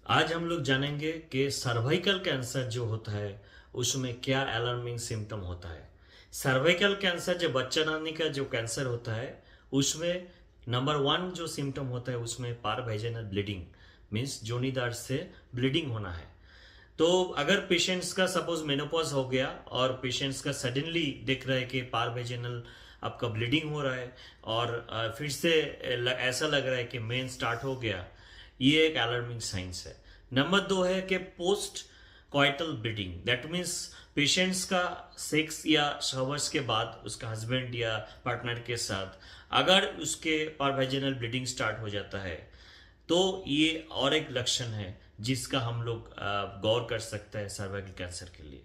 आज हम लोग जानेंगे कि सर्वाइकल कैंसर जो होता है उसमें क्या अलार्मिंग सिम्टम होता है। सर्वाइकल कैंसर जो बच्चा नानी का जो कैंसर होता है उसमें नंबर वन जो सिम्टम होता है उसमें पारवैजाइनल ब्लीडिंग मीन्स जोनीदार से ब्लीडिंग होना है। तो अगर पेशेंट्स का सपोज मेनोपॉज हो गया और पेशेंट्स का सडनली दिख रहा है कि पारवेजिनल आपका ब्लीडिंग हो रहा है और फिर से ऐसा लग रहा है कि मेन स्टार्ट हो गया, ये एक अलार्मिंग साइंस है। नंबर दो है कि post coital bleeding, that means patients का सेक्स या शवर्स के बाद उसका हस्बैंड या पार्टनर के साथ अगर उसके पारवेजिनल ब्लीडिंग स्टार्ट हो जाता है तो ये और एक लक्षण है जिसका हम लोग गौर कर सकते हैं सर्वाइकल कैंसर के लिए।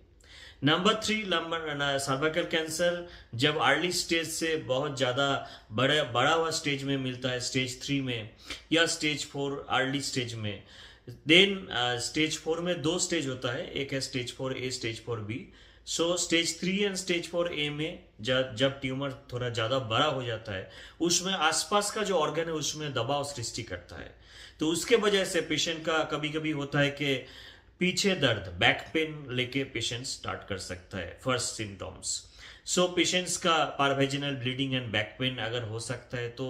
Number three, number cervical cancer जब अर्ली स्टेज से बहुत ज़्यादा बड़ा हुआ स्टेज में मिलता है, स्टेज 3 में या स्टेज 4 अर्ली स्टेज में, देन स्टेज 4 में दो स्टेज होता है, एक है stage 4A, stage 4B। So stage 3 and stage 4A में जब ट्यूमर थोड़ा ज़्यादा बड़ा हो जाता है उसमें आसपास का जो ऑर्गन है उसमें दबाव सृष्टि करता है। तो उसके वजह से पेशेंट का कभी कभी होता है कि पीछे दर्द, बैक पेन लेके पेशेंट स्टार्ट कर सकता है, फर्स्ट सिम्टम्स। सो पेशेंट्स का पारवेजिनल ब्लीडिंग एंड बैक पेन अगर हो सकता है तो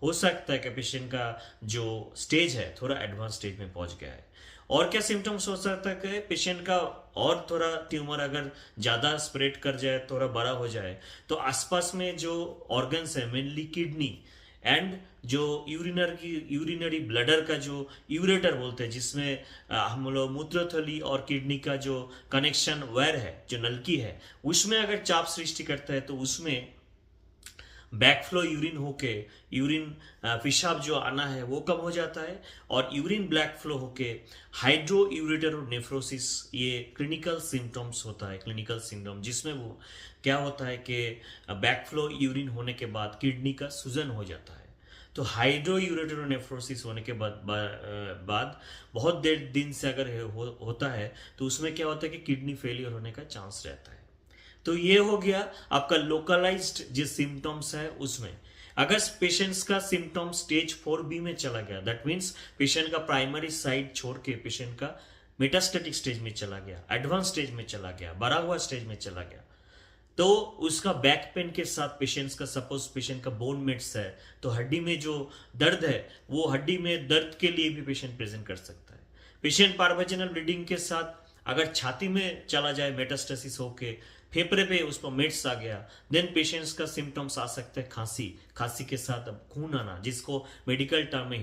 हो सकता है कि पेशेंट का जो स्टेज है थोड़ा एडवांस स्टेज में पहुंच गया है। और क्या सिम्टम्स हो सकता है कि पेशेंट का और थोड़ा ट्यूमर अगर ज़्यादा स्प्रेड कर जाए, थोड़ा बड़ा हो जाए, तो आसपास में जो ऑर्गन्स है मेनली किडनी एंड जो यूरिनरी ब्लडर का जो यूरेटर बोलते हैं जिसमें हम लोग मूत्रथली और किडनी का जो कनेक्शन वायर है, जो नलकी है, उसमें अगर चाप सृष्टि करता है तो उसमें बैकफ्लो यूरिन होके यूरिन पेशाब जो आना है वो कम हो जाता है और यूरिन ब्लैक फ्लो होके हाइड्रो यूरेटर नेफ्रोसिस, ये क्लिनिकल सिम्टम्स होता है, क्लिनिकल सिम्टम जिसमें वो क्या होता है कि बैकफ्लो यूरिन होने के बाद किडनी का सूजन हो जाता है। तो हाइड्रो यूरेटर नेफ्रोसिस होने के बाद बहुत देर दिन से अगर होता है तो उसमें क्या होता है कि किडनी फेलियर होने का चांस रहता है। तो ये हो गया आपका लोकलाइज्ड जो सिम्टम्स है उसमें। अगर पेशेंट्स का सिम्टम स्टेज 4B में चला गया, दैट मीन्स पेशेंट का प्राइमरी साइड छोड़ के पेशेंट का मेटास्टेटिक स्टेज में चला गया, एडवांस स्टेज में चला गया, बढ़ा हुआ स्टेज में चला गया, तो उसका बैक पेन के साथ पेशेंट्स का सपोज पेशेंट का बोन मेट्स है तो हड्डी में जो दर्द है वो हड्डी में दर्द के लिए भी पेशेंट प्रेजेंट कर सकता है। पेशेंट पारवेजिनल ब्लीडिंग के साथ अगर छाती में चला जाए मेटास्टेसिस होके फेफड़े पे उस पर मेट्स आ गया, देन पेशेंट्स का सिम्टम्स आ सकते हैं खांसी, खांसी के साथ अब खून आना जिसको मेडिकल टर्म में